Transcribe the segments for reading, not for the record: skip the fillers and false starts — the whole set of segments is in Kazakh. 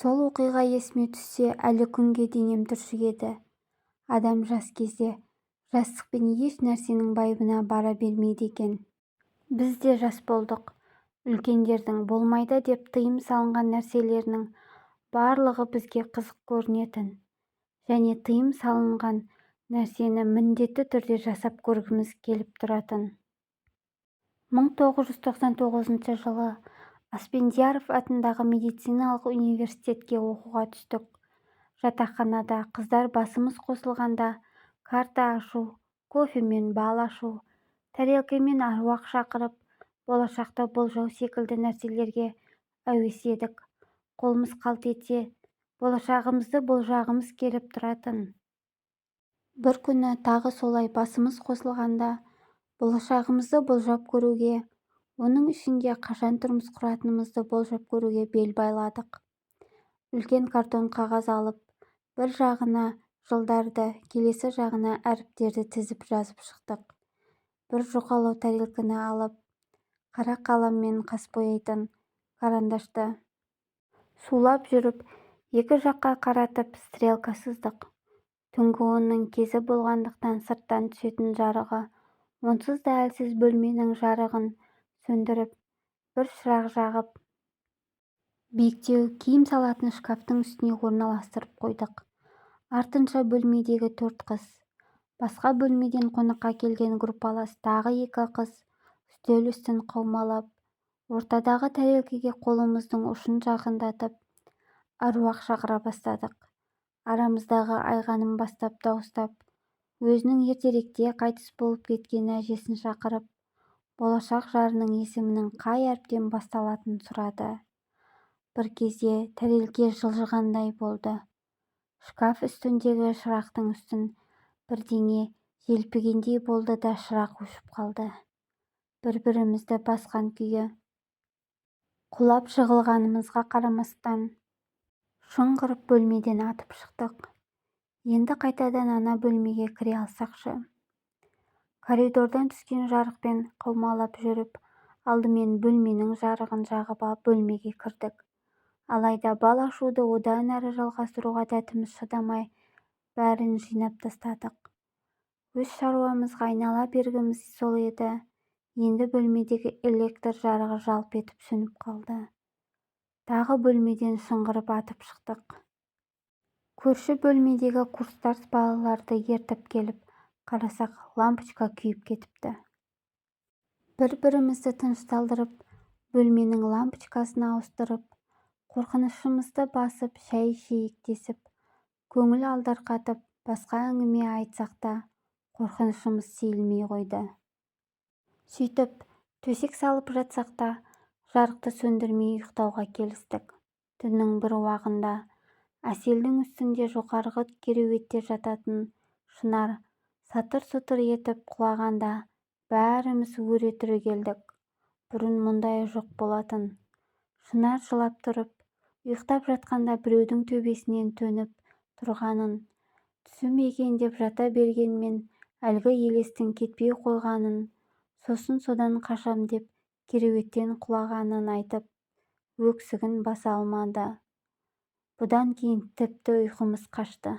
Сол оқиға есіме түссе, әлі күнге денем түршігеді. Адам жас кезде жастықпен еш нәрсенің байыбына бара бермейді екен. Біз де жас болдық. Үлкендердің болмайды деп тыйым салынған нәрселерінің барлығы бізге қызық көрінетін, және тыйым салынған нәрсені міндетті түрде жасап көргіміз келіп тұратын. 1999 жылы Аспендияров атындағы медициналық университетке оқуға түстік. Жатақханада қыздар басымыз қосылғанда карта ашу, кофемен бал ашу, тарелкамен аруақ шақырып, болашақты болжау секілді нәрселерге әуес едік. Қолымыз қалт етсе, болашағымызды болжағымыз келіп тұратын. Бір күні тағы солай басымыз қосылғанда, болашағымызды болжап көруге, оның ішінде қашан тұрмыс құратынымызды болжап көруге бел байладық. Үлкен картон қағаз алып, бір жағына жылдарды, келесі жағына әріптерді тізіп жазып шықтық. Бір жұқалау тарелканы алып, қара қаламмен қас бояйтын карандашты сулап жүріп, екі жаққа қаратып стрелка сыздық. Түнгі 10-ның кезі болғандықтан сырттан түсетін жарығы, онсыз да әлсіз бөлменің жарығын сөндіріп, бір шырақ жағып, биіктеу киім салатын шкафтың үстіне орналастырып қойдық. Артынша бөлмедегі 4 қыз, басқа бөлмеден қонаққа келген группалас тағы 2 қыз үстел үстін қаумалап, ортадағы тарелкеге қолымыздың ұшын жақындатып, аруақ шақыра бастадық. Арамыздағы айғаным бастап дауыстап, өзінің ертеректе қайтыс болып кеткен әжесін шақырып, болашақ жарының есімінің қай әріптен басталатынын сұрады. Бір кезде тарелке жылжығандай болды. Шкаф үстіндегі шырақтың үстін бірдеңе желпігендей болды да шырақ өшіп қалды. Бір-бірімізді басқан күйі құлап жығылғанымызға қарамастан шыңғырып бөлмеден атып шықтық. Енді қайтадан ана бөлмеге кіре алсақшы. Коридордан түскен жарықпен қаумалап жүріп, алдымен бөлменің жарығын жағып бөлмеге кірдік. Алайда бал ашуды одан әрі жалғастыруға дәтіміз шыдамай, бәрін жинап тастадық. Өз шаруамызға айнала бергіміз сол еді. Енді бөлмедегі электр жарығы жалп етіп сөніп қалды. Тағы бөлмеден шыңғырып атып шықтық. Көрші бөлмедегі курстас балаларды ертіп келіп, қарасақ, лампочка күйіп кетіпті. Бір-бірімізді тынышталдырып, бөлменің лампочкасын ауыстырып, қорқынышымызды басып, шәй ішейік десіп, көңіл алдарқатып, басқа әңгіме айтсақ та, қорқынышымыз сейілмей қойды. Сөйтіп, төсек салып жатсақ та, жарықты сөндірмей ұйықтауға келістік. Түннің бір уағында Әселдің үстінде жоғарғы кереуетте жататын Шынар сатыр-сұтыр етіп құлағанда бәріміз өре түрегелдік. Бұрын мұндай жоқ болатын. Шынар жылап тұрып, ұйықтап жатқанда біреудің төбесінен төніп тұрғанын, түсім екен деп жата бергенмен әлгі елестің кетпей қойғанын, сосын содан қашам деп кереуеттен құлағанын айтып, өксігін баса алмады. Бұдан кейін тіпті ұйқымыз қашты.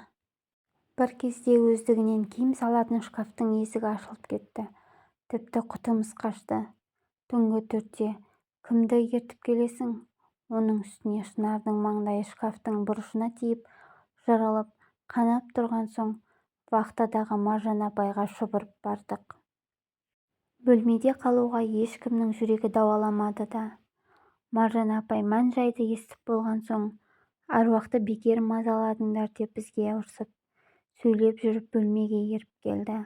Бір кезде өздігінен киім салатын шкафтың есігі ашылып кетті. Тіпті құтымыз қашты. Түнгі 4-те кімді ертіп келесің? Оның үстіне Шынардың маңдайы шкафтың бұрышына тиіп, жырылып, қанап тұрған соң, вахтадағы Маржан апайға шұбырып бардық. Бөлмеде қалуға ешкімнің жүрегі дауаламады да. Маржан апай мән-жайды естіп болған соң, аруақты бекер мазаладыңдар деп бізге ұрсып, сөйлеп жүріп бөлмеге еріп келді.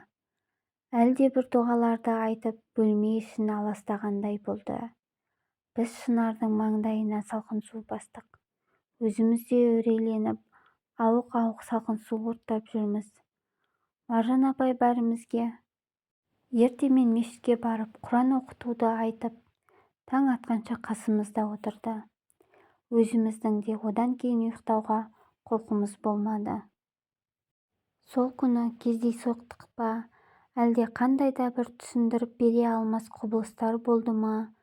Әлде бір дұғаларды айтып, бөлме ішін аластағандай болды. Біз Шынардың маңдайына салқын су бастық. Өзіміз де үрейленіп, ауық-ауық салқын су ұрттап жүрміз. Маржан апай бәрімізге ертемен мешітке барып, Құран оқытуды айтып, таң атқанша қасымызда отырды. Өзіміздің де одан кейін ұйықтауға құлқымыз болмады. Сол күні кездейсоқтық па, әлде қандай да бір түсіндіріп бере алмас құбылыстар болды ма,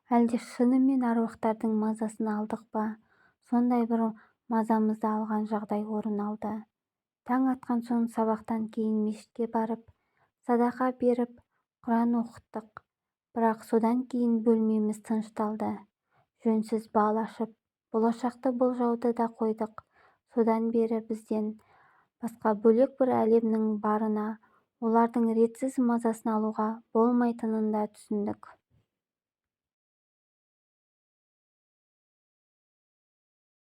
әлде шынымен аруақтардың мазасын алдық па, сондай бір мазамызды алған жағдай орын алды. Таң атқан соң сабақтан кейін мешітке барып, садақа беріп, құран оқыттық. Бірақ содан кейін бөлмеміз тынышталды. Жөнсіз бал ашып, болашақты болжауды да қойдық. Содан бері бізден басқа бөлек бір әлемнің барына, олардың ретсіз мазасын алуға болмайтынын да түсіндік.